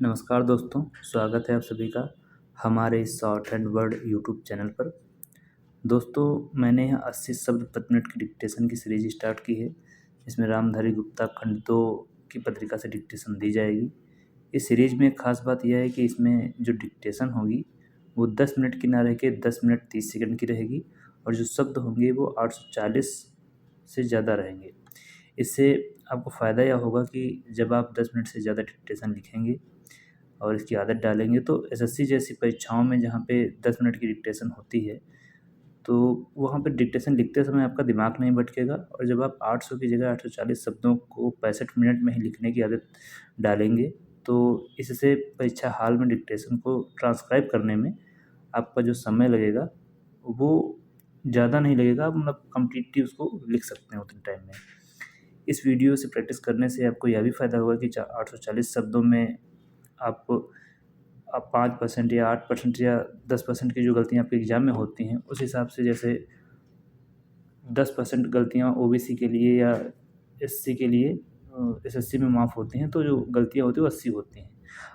नमस्कार दोस्तों, स्वागत है आप सभी का हमारे इस short and word YouTube channel पर। दोस्तों, मैंने यहाँ 80 शब्द प्रति मिनट की डिक्टेशन की सीरीज स्टार्ट की है। इसमें रामधारी गुप्ता खंड 2 की पत्रिका से डिक्टेशन दी जाएगी। इस सीरीज में एक खास बात यह है कि इसमें जो डिक्टेशन होगी वो 10 मिनट की ना रह के 10 मिनट 30 सेकंड की रहेगी और जो शब्द होंगे वो 840 से ज़्यादा रहेंगे। इससे आपको फ़ायदा यह होगा कि जब आप 10 मिनट से ज़्यादा डिक्टेशन लिखेंगे और इसकी आदत डालेंगे तो एसएससी जैसी परीक्षाओं में जहाँ पे 10 मिनट की डिक्टेशन होती है, तो वहाँ पे डिक्टेशन लिखते समय आपका दिमाग नहीं भटकेगा और जब आप 800 की जगह 840 शब्दों को 65 मिनट में ही लिखने की आदत डालेंगे, तो इससे परीक्षा हॉल में डिक्टेशन को ट्रांसक्राइब करने में आपका जो समय लगेगा, वो ज़्यादा नहीं लगेगा। आप मतलब कंप्लीटली उसको लिख सकते हैं उतने टाइम में। इस वीडियो से प्रैक्टिस करने से आपको यह भी फ़ायदा होगा कि 840 शब्दों में आप 5% या 8% या 10% की जो गलतियाँ आपके एग्ज़ाम में होती हैं, उस हिसाब से जैसे 10% गलतियाँ ओबीसी के लिए या एससी के लिए एसएससी में माफ़ होती हैं, तो जो गलतियाँ होती हैं वो 80 होती हैं।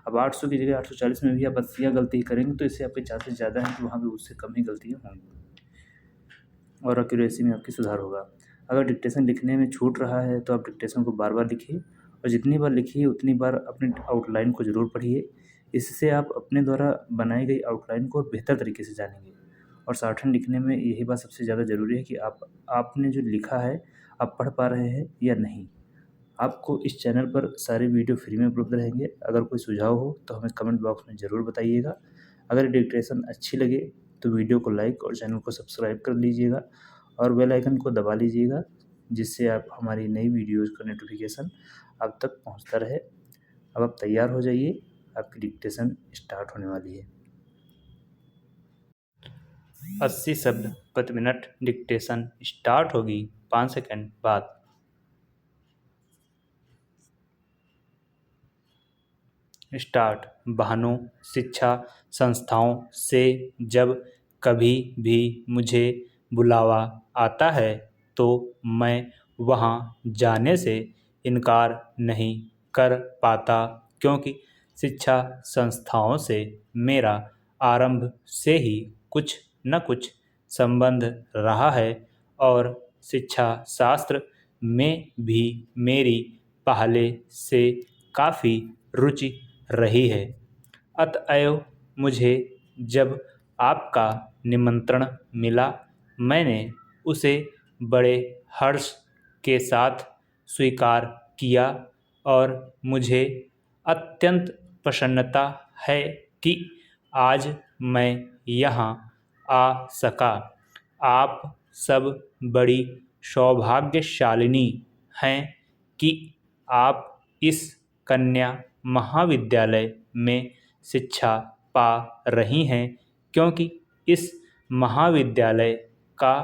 अब 800 की जगह 840 में भी आप 80 गलती करेंगे तो इससे आपके चांसेस ज़्यादा हैं कि वहाँ पे उससे कम ही गलतियाँ होंगी और एक्यूरेसी में आपकी सुधार होगा। अगर डिक्टेशन लिखने में छूट रहा है तो आप डिक्टेशन को बार-बार लिखिए और जितनी बार लिखिए उतनी बार अपने आउटलाइन को ज़रूर पढ़िए। इससे आप अपने द्वारा बनाई गई आउटलाइन को बेहतर तरीके से जानेंगे और शॉर्टहैंड लिखने में यही बात सबसे ज़्यादा ज़रूरी है कि आपने जो लिखा है, आप पढ़ पा रहे हैं या नहीं। आपको इस चैनल पर सारे वीडियो फ्री में उपलब्ध रहेंगे। अगर कोई सुझाव हो तो हमें कमेंट बॉक्स में ज़रूर बताइएगा। अगर डिक्टेशन अच्छी लगे तो वीडियो को लाइक और चैनल को सब्सक्राइब कर लीजिएगा और बेल आइकन को दबा लीजिएगा, जिससे आप हमारी नई वीडियोज़ का नोटिफिकेशन आप तक पहुंचता रहे। अब आप तैयार हो जाइए, आपकी डिक्टेशन स्टार्ट होने वाली है। 80 शब्द प्रति मिनट डिक्टेशन स्टार्ट होगी 5 सेकंड बाद। स्टार्ट। वाहनों, शिक्षा संस्थाओं से जब कभी भी मुझे बुलावा आता है तो मैं वहाँ जाने से इनकार नहीं कर पाता, क्योंकि शिक्षा संस्थाओं से मेरा आरंभ से ही कुछ न कुछ संबंध रहा है और शिक्षा शास्त्र में भी मेरी पहले से काफ़ी रुचि रही है। अतएव मुझे जब आपका निमंत्रण मिला, मैंने उसे बड़े हर्ष के साथ स्वीकार किया और मुझे अत्यंत प्रसन्नता है कि आज मैं यहाँ आ सका। आप सब बड़ी सौभाग्यशालिनी हैं कि आप इस कन्या महाविद्यालय में शिक्षा पा रही हैं, क्योंकि इस महाविद्यालय का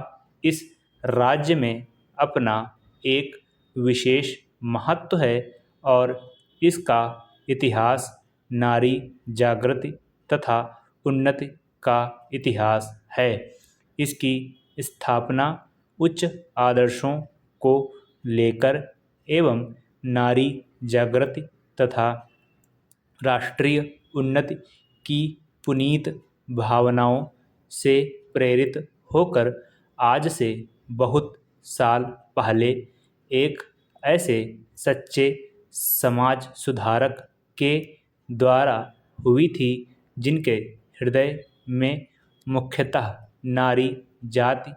इस राज्य में अपना एक विशेष महत्व है और इसका इतिहास नारी जागृति तथा उन्नति का इतिहास है। इसकी स्थापना उच्च आदर्शों को लेकर एवं नारी जागृति तथा राष्ट्रीय उन्नति की पुनीत भावनाओं से प्रेरित होकर आज से बहुत साल पहले एक ऐसे सच्चे समाज सुधारक के द्वारा हुई थी, जिनके हृदय में मुख्यतः नारी जाति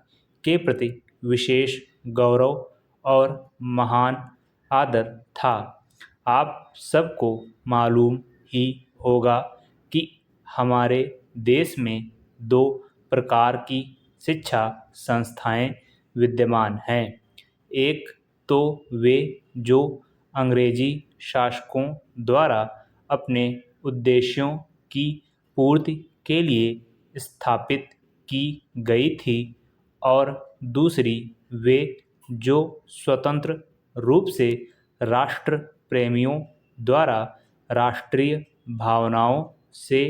के प्रति विशेष गौरव और महान आदर था। आप सबको मालूम ही होगा कि हमारे देश में दो प्रकार की शिक्षा संस्थाएं विद्यमान हैं। एक तो वे जो अंग्रेजी शासकों द्वारा अपने उद्देश्यों की पूर्ति के लिए स्थापित की गई थी और दूसरी वे जो स्वतंत्र रूप से राष्ट्र प्रेमियों द्वारा राष्ट्रीय भावनाओं से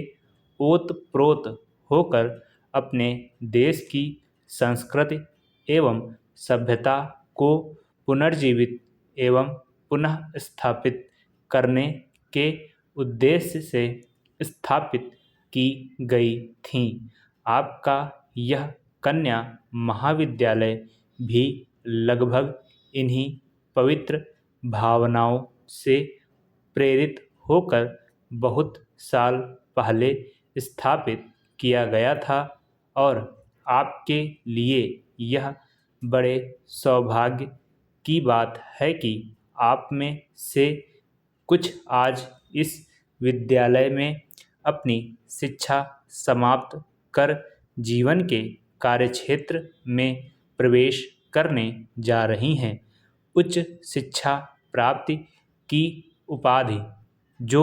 ओतप्रोत होकर अपने देश की संस्कृति एवं सभ्यता को पुनर्जीवित एवं पुनः स्थापित करने के उद्देश्य से स्थापित की गई थीं। आपका यह कन्या महाविद्यालय भी लगभग इन्हीं पवित्र भावनाओं से प्रेरित होकर बहुत साल पहले स्थापित किया गया था और आपके लिए यह बड़े सौभाग्य की बात है कि आप में से कुछ आज इस विद्यालय में अपनी शिक्षा समाप्त कर जीवन के कार्यक्षेत्र में प्रवेश करने जा रही हैं। उच्च शिक्षा प्राप्ति की उपाधि जो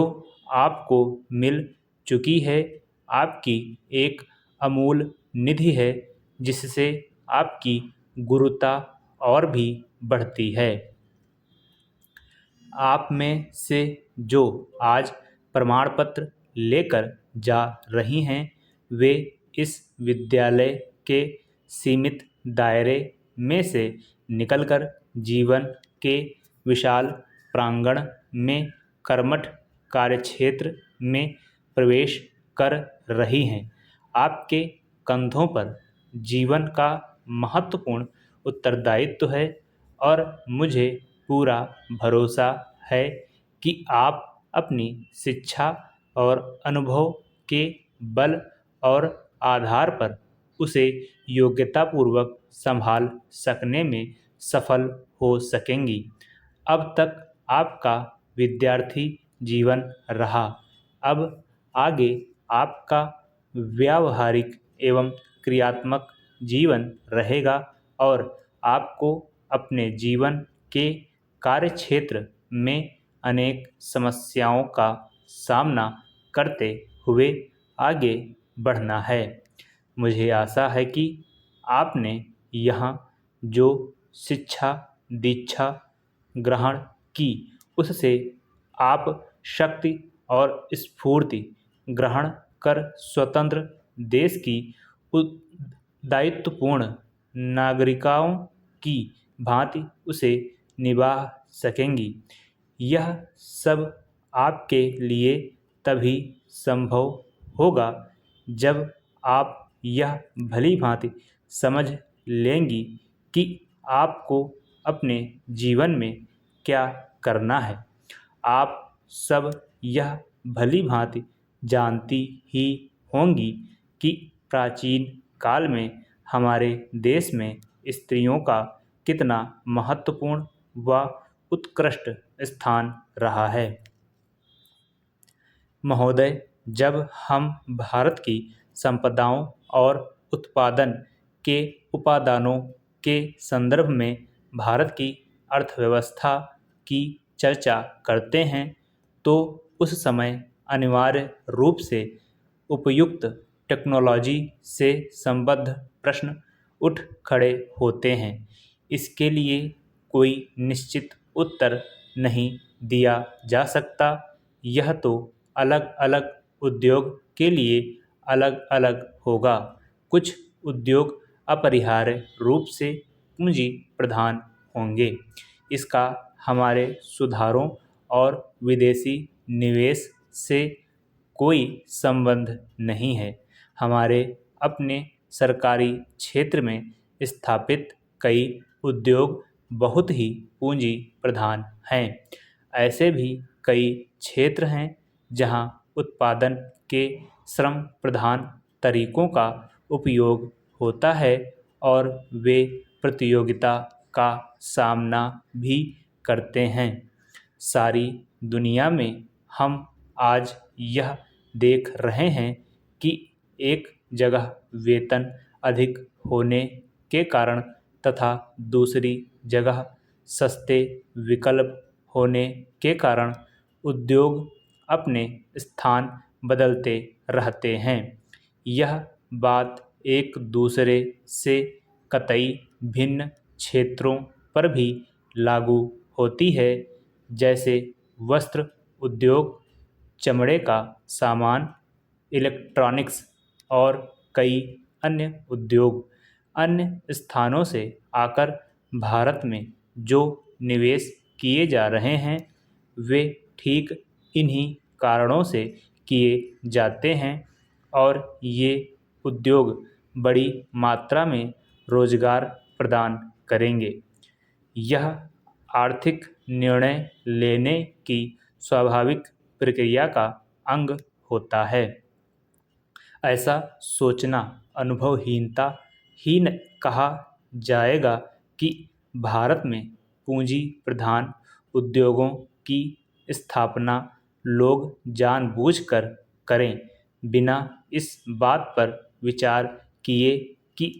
आपको मिल चुकी है आपकी एक अमूल्य निधि है जिससे आपकी गुरुता और भी बढ़ती है। आप में से जो आज प्रमाण पत्र लेकर जा रही हैं वे इस विद्यालय के सीमित दायरे में से निकलकर जीवन के विशाल प्रांगण में कर्मठ कार्यक्षेत्र में प्रवेश कर रही हैं। आपके कंधों पर जीवन का महत्वपूर्ण उत्तरदायित्व है और मुझे पूरा भरोसा है कि आप अपनी शिक्षा और अनुभव के बल और आधार पर उसे योग्यतापूर्वक संभाल सकने में सफल हो सकेंगी। अब तक आपका विद्यार्थी जीवन रहा, अब आगे आपका व्यावहारिक एवं क्रियात्मक जीवन रहेगा और आपको अपने जीवन के कार्यक्षेत्र में अनेक समस्याओं का सामना करते हुए आगे बढ़ना है। मुझे आशा है कि आपने यहाँ जो शिक्षा दीक्षा ग्रहण की उससे आप शक्ति और स्फूर्ति ग्रहण कर स्वतंत्र देश की दायित्वपूर्ण नागरिकों की भांति उसे निभा सकेंगी। यह सब आपके लिए तभी संभव होगा जब आप यह भली भांति समझ लेंगी कि आपको अपने जीवन में क्या करना है। आप सब यह भली भांति जानती ही होंगी कि प्राचीन काल में हमारे देश में स्त्रियों का कितना महत्वपूर्ण व उत्कृष्ट स्थान रहा है। महोदय, जब हम भारत की संपदाओं और उत्पादन के उपादानों के संदर्भ में भारत की अर्थव्यवस्था की चर्चा करते हैं तो उस समय अनिवार्य रूप से उपयुक्त टेक्नोलॉजी से संबद्ध प्रश्न उठ खड़े होते हैं। इसके लिए कोई निश्चित उत्तर नहीं दिया जा सकता। यह तो अलग अलग उद्योग के लिए अलग अलग होगा। कुछ उद्योग अपरिहार्य रूप से पूंजी प्रधान होंगे। इसका हमारे सुधारों और विदेशी निवेश से कोई संबंध नहीं है। हमारे अपने सरकारी क्षेत्र में स्थापित कई उद्योग बहुत ही पूंजी प्रधान हैं। ऐसे भी कई क्षेत्र हैं जहां उत्पादन के श्रम प्रधान तरीकों का उपयोग होता है और वे प्रतियोगिता का सामना भी करते हैं। सारी दुनिया में हम आज यह देख रहे हैं कि एक जगह वेतन अधिक होने के कारण तथा दूसरी जगह सस्ते विकल्प होने के कारण उद्योग अपने स्थान बदलते रहते हैं। यह बात एक दूसरे से कतई भिन्न क्षेत्रों पर भी लागू होती है, जैसे वस्त्र उद्योग, चमड़े का सामान, इलेक्ट्रॉनिक्स और कई अन्य उद्योग। अन्य स्थानों से आकर भारत में जो निवेश किए जा रहे हैं वे ठीक इन्हीं कारणों से किए जाते हैं और ये उद्योग बड़ी मात्रा में रोजगार प्रदान करेंगे। यह आर्थिक निर्णय लेने की स्वाभाविक प्रक्रिया का अंग होता है। ऐसा सोचना अनुभवहीनता ही कहा जाएगा कि भारत में पूंजी प्रधान उद्योगों की स्थापना लोग जानबूझकर करें, बिना इस बात पर विचार किए कि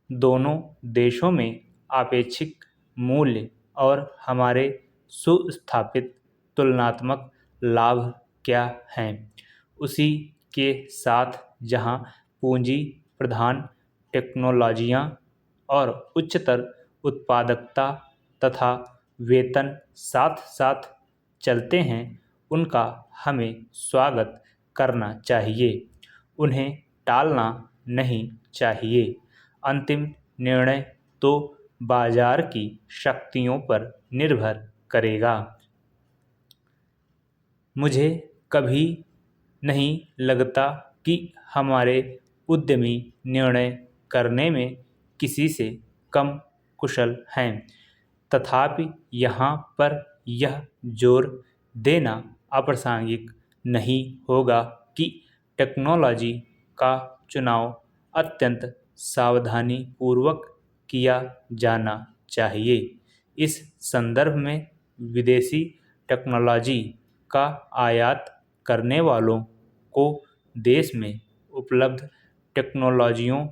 दोनों देशों में आपेक्षिक मूल्य और हमारे सुस्थापित तुलनात्मक लाभ क्या हैं। उसी के साथ जहां पूंजी प्रधान टेक्नोलॉजियां और उच्चतर उत्पादकता तथा वेतन साथ साथ चलते हैं, उनका हमें स्वागत करना चाहिए, उन्हें टालना नहीं चाहिए। अंतिम निर्णय तो बाजार की शक्तियों पर निर्भर करेगा। मुझे कभी नहीं लगता कि हमारे उद्यमी निर्णय करने में किसी से कम कुशल हैं। तथापि यहाँ पर यह जोर देना अप्रासंगिक नहीं होगा कि टेक्नोलॉजी का चुनाव अत्यंत सावधानीपूर्वक किया जाना चाहिए। इस संदर्भ में विदेशी टेक्नोलॉजी का आयात करने वालों को देश में उपलब्ध टेक्नोलॉजियों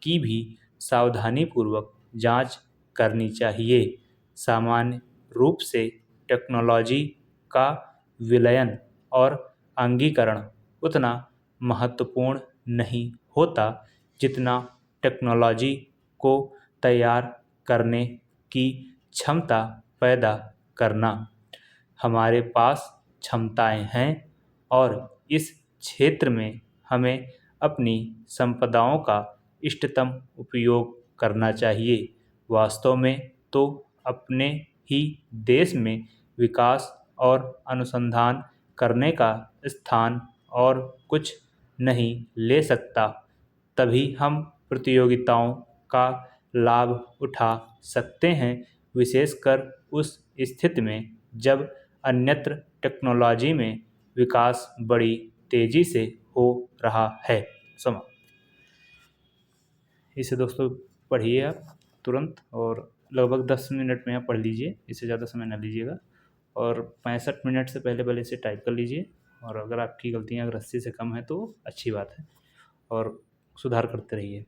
की भी सावधानीपूर्वक जांच करनी चाहिए। सामान्य रूप से टेक्नोलॉजी का विलयन और अंगीकरण उतना महत्वपूर्ण नहीं होता जितना टेक्नोलॉजी को तैयार करने की क्षमता पैदा करना। हमारे पास क्षमताएं हैं और इस क्षेत्र में हमें अपनी संपदाओं का इष्टतम उपयोग करना चाहिए। वास्तव में तो अपने ही देश में विकास और अनुसंधान करने का स्थान और कुछ नहीं ले सकता, तभी हम प्रतियोगिताओं का लाभ उठा सकते हैं, विशेषकर उस स्थिति में जब अन्यत्र टेक्नोलॉजी में विकास बड़ी तेजी से हो रहा है। इसे दोस्तों पढ़िए आप तुरंत, और लगभग 10 मिनट में आप पढ़ लीजिए, इससे ज़्यादा समय ना लीजिएगा। और 65 मिनट से पहले इसे टाइप कर लीजिए, और अगर आपकी गलतियाँ अगर 80 से कम है तो अच्छी बात है, और सुधार करते रहिए।